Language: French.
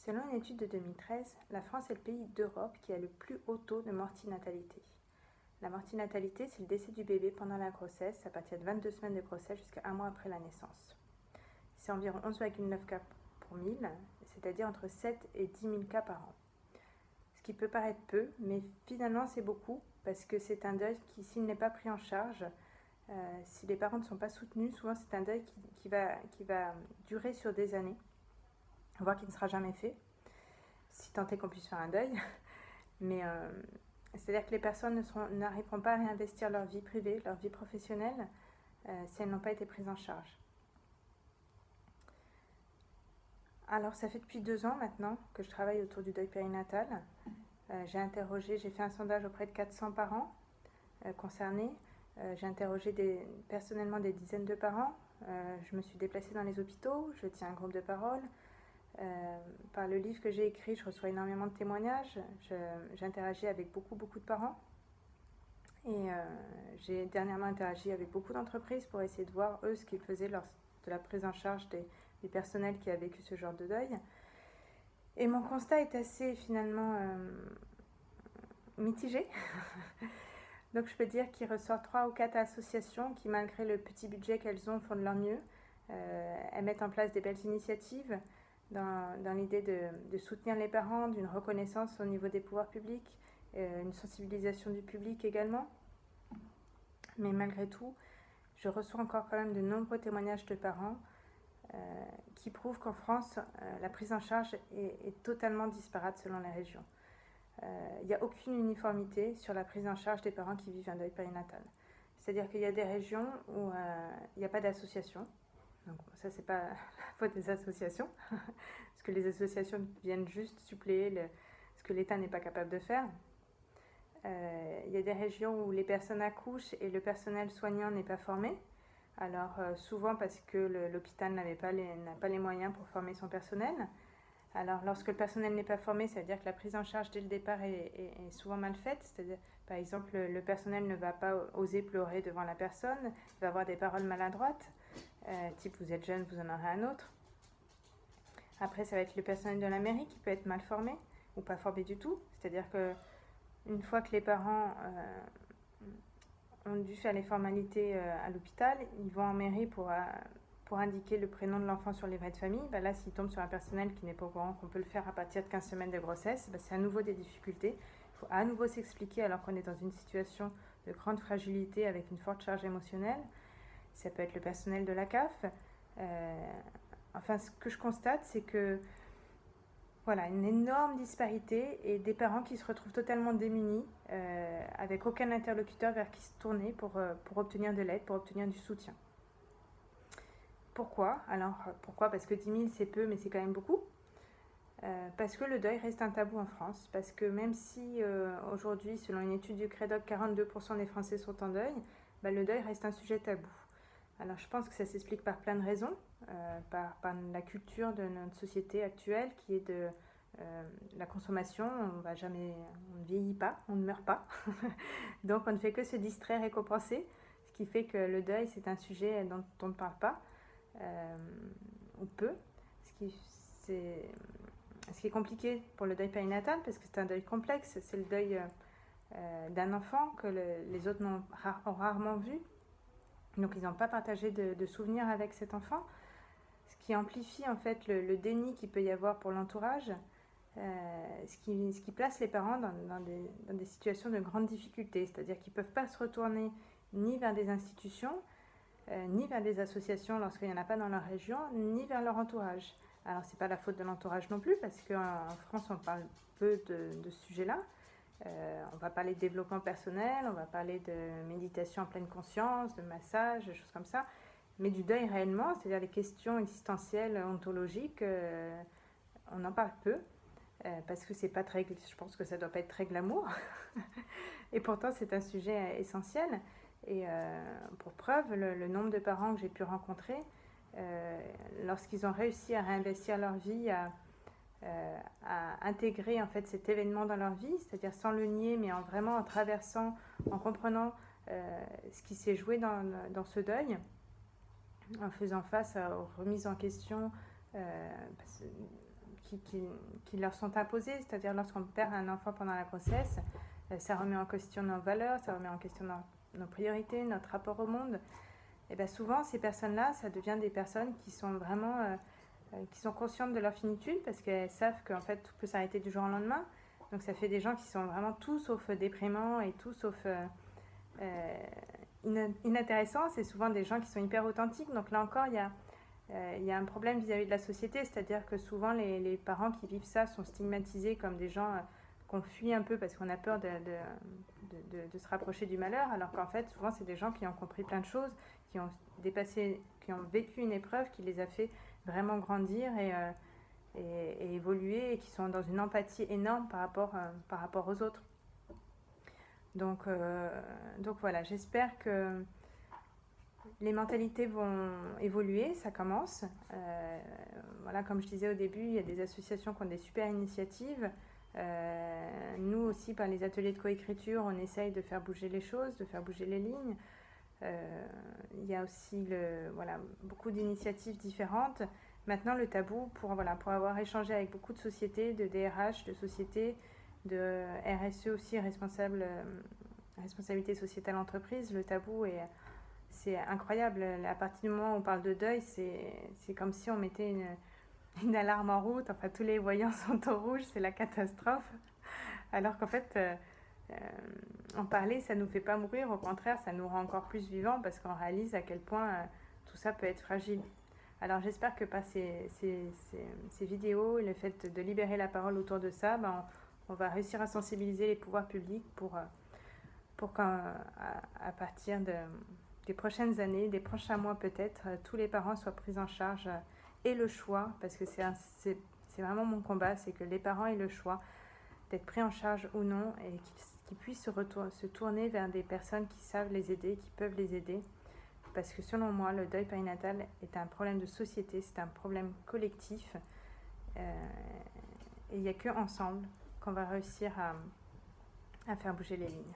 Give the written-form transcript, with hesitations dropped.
Selon une étude de 2013, la France est le pays d'Europe qui a le plus haut taux de mortinatalité. La mortinatalité, c'est le décès du bébé pendant la grossesse, à partir de 22 semaines de grossesse jusqu'à un mois après la naissance. C'est environ 11,9 cas pour 1000, c'est-à-dire entre 7 et 10 000 cas par an. Ce qui peut paraître peu, mais finalement c'est beaucoup, parce que c'est un deuil qui, s'il n'est pas pris en charge, si les parents ne sont pas soutenus, souvent c'est un deuil qui va durer sur des années, voire qui ne sera jamais fait, si tant est qu'on puisse faire un deuil. Mais c'est-à-dire que les personnes n'arriveront pas à réinvestir leur vie privée, leur vie professionnelle, si elles n'ont pas été prises en charge. Alors ça fait depuis 2 ans maintenant que je travaille autour du deuil périnatal. J'ai fait un sondage auprès de 400 parents concernés. J'ai interrogé personnellement des dizaines de parents. Je me suis déplacée dans les hôpitaux, je tiens un groupe de parole. Par le livre que j'ai écrit, je reçois énormément de témoignages. J'interagis avec beaucoup de parents. Et j'ai dernièrement interagi avec beaucoup d'entreprises pour essayer de voir, eux, ce qu'ils faisaient lors de la prise en charge des personnels qui a vécu ce genre de deuil. Et mon constat est assez, finalement, mitigé. Donc je peux dire qu'il ressort 3 ou 4 associations qui, malgré le petit budget qu'elles ont, font de leur mieux. Elles mettent en place des belles initiatives dans l'idée de soutenir les parents, d'une reconnaissance au niveau des pouvoirs publics, une sensibilisation du public également. Mais malgré tout, je reçois encore quand même de nombreux témoignages de parents qui prouvent qu'en France, la prise en charge est totalement disparate selon les régions. Il n'y a aucune uniformité sur la prise en charge des parents qui vivent un deuil périnatal. C'est-à-dire qu'il y a des régions où il n'y a pas d'association. Donc ça, c'est pas la faute des associations, parce que les associations viennent juste suppléer ce que l'État n'est pas capable de faire. Il y a des régions où les personnes accouchent et le personnel soignant n'est pas formé. Alors souvent parce que l'hôpital n'a pas les moyens pour former son personnel. Alors lorsque le personnel n'est pas formé, ça veut dire que la prise en charge dès le départ est souvent mal faite. C'est-à-dire, par exemple, le personnel ne va pas oser pleurer devant la personne, il va avoir des paroles maladroites, type vous êtes jeune, vous en aurez un autre. Après, ça va être le personnel de la mairie qui peut être mal formé ou pas formé du tout. C'est-à-dire que une fois que les parents ont dû faire les formalités à l'hôpital, ils vont en mairie pour indiquer le prénom de l'enfant sur les livret de famille. Là, s'ils tombent sur un personnel qui n'est pas au courant qu'on peut le faire à partir de 15 semaines de grossesse, c'est à nouveau des difficultés. Il faut à nouveau s'expliquer alors qu'on est dans une situation de grande fragilité avec une forte charge émotionnelle. Ça peut être le personnel de la CAF. Ce que je constate, c'est que voilà, une énorme disparité et des parents qui se retrouvent totalement démunis, avec aucun interlocuteur vers qui se tourner pour obtenir de l'aide, pour obtenir du soutien. Pourquoi ? Pourquoi ? Parce que 10 000 c'est peu, mais c'est quand même beaucoup. Parce que le deuil reste un tabou en France. Parce que même si aujourd'hui, selon une étude du Crédoc, 42% des Français sont en deuil, le deuil reste un sujet tabou. Alors je pense que ça s'explique par plein de raisons, par la culture de notre société actuelle qui est de la consommation. On ne vieillit pas, on ne meurt pas. Donc on ne fait que se distraire et compenser, ce qui fait que le deuil c'est un sujet dont on ne parle pas, ou peu, ce qui est compliqué pour le deuil périnatal parce que c'est un deuil complexe, c'est le deuil d'un enfant que les autres ont rarement vu. Donc ils n'ont pas partagé de souvenirs avec cet enfant, ce qui amplifie en fait le déni qu'il peut y avoir pour l'entourage, ce qui place les parents dans des situations de grande difficulté, c'est-à-dire qu'ils ne peuvent pas se retourner ni vers des institutions, ni vers des associations lorsqu'il n'y en a pas dans leur région, ni vers leur entourage. Alors c'est pas la faute de l'entourage non plus, parce qu'en France on parle peu de ce sujet-là. On va parler de développement personnel, on va parler de méditation en pleine conscience, de massage, des choses comme ça. Mais du deuil réellement, c'est-à-dire les questions existentielles, ontologiques, on en parle peu. Parce que c'est pas très, je pense que ça doit pas être très glamour. Et pourtant, c'est un sujet essentiel. Et pour preuve, le nombre de parents que j'ai pu rencontrer, lorsqu'ils ont réussi à réinvestir leur vie, à intégrer en fait cet événement dans leur vie, c'est-à-dire sans le nier, mais vraiment en traversant, en comprenant ce qui s'est joué dans ce deuil, en faisant face aux remises en question qui leur sont imposées, c'est-à-dire lorsqu'on perd un enfant pendant la grossesse, ça remet en question nos valeurs, ça remet en question nos priorités, notre rapport au monde. Et bien souvent, ces personnes-là, ça devient des personnes qui sont vraiment qui sont conscientes de leur finitude parce qu'elles savent qu'en fait tout peut s'arrêter du jour au lendemain. Donc ça fait des gens qui sont vraiment tout sauf déprimants et tout sauf inintéressants. C'est souvent des gens qui sont hyper authentiques. Donc là encore, il y a un problème vis-à-vis de la société, c'est-à-dire que souvent les parents qui vivent ça sont stigmatisés comme des gens qu'on fuit un peu parce qu'on a peur de se rapprocher du malheur, alors qu'en fait souvent c'est des gens qui ont compris plein de choses, qui ont dépassé, qui ont vécu une épreuve qui les a fait vraiment grandir et évoluer et qui sont dans une empathie énorme par rapport aux autres. Donc voilà, j'espère que les mentalités vont évoluer, ça commence. Voilà, comme je disais au début, il y a des associations qui ont des super initiatives. Nous aussi, par les ateliers de coécriture, on essaye de faire bouger les choses, de faire bouger les lignes. Il y a aussi beaucoup d'initiatives différentes. Maintenant, le tabou, pour avoir échangé avec beaucoup de sociétés, de DRH, de sociétés, de RSE aussi, responsabilité sociétale entreprise, le tabou c'est incroyable. À partir du moment où on parle de deuil, c'est comme si on mettait une alarme en route. Enfin, tous les voyants sont au rouge, c'est la catastrophe. Alors qu'en fait, en parler, ça ne nous fait pas mourir. Au contraire, ça nous rend encore plus vivants parce qu'on réalise à quel point tout ça peut être fragile. Alors j'espère que par ces vidéos et le fait de libérer la parole autour de ça, on va réussir à sensibiliser les pouvoirs publics pour qu'à partir des prochaines années, des prochains mois peut-être, tous les parents soient pris en charge et le choix, parce que c'est vraiment mon combat, c'est que les parents aient le choix d'être pris en charge ou non et qu'ils puissent se tourner vers des personnes qui savent les aider, qui peuvent les aider. Parce que selon moi, le deuil périnatal est un problème de société, c'est un problème collectif. Et il n'y a qu'ensemble qu'on va réussir à faire bouger les lignes.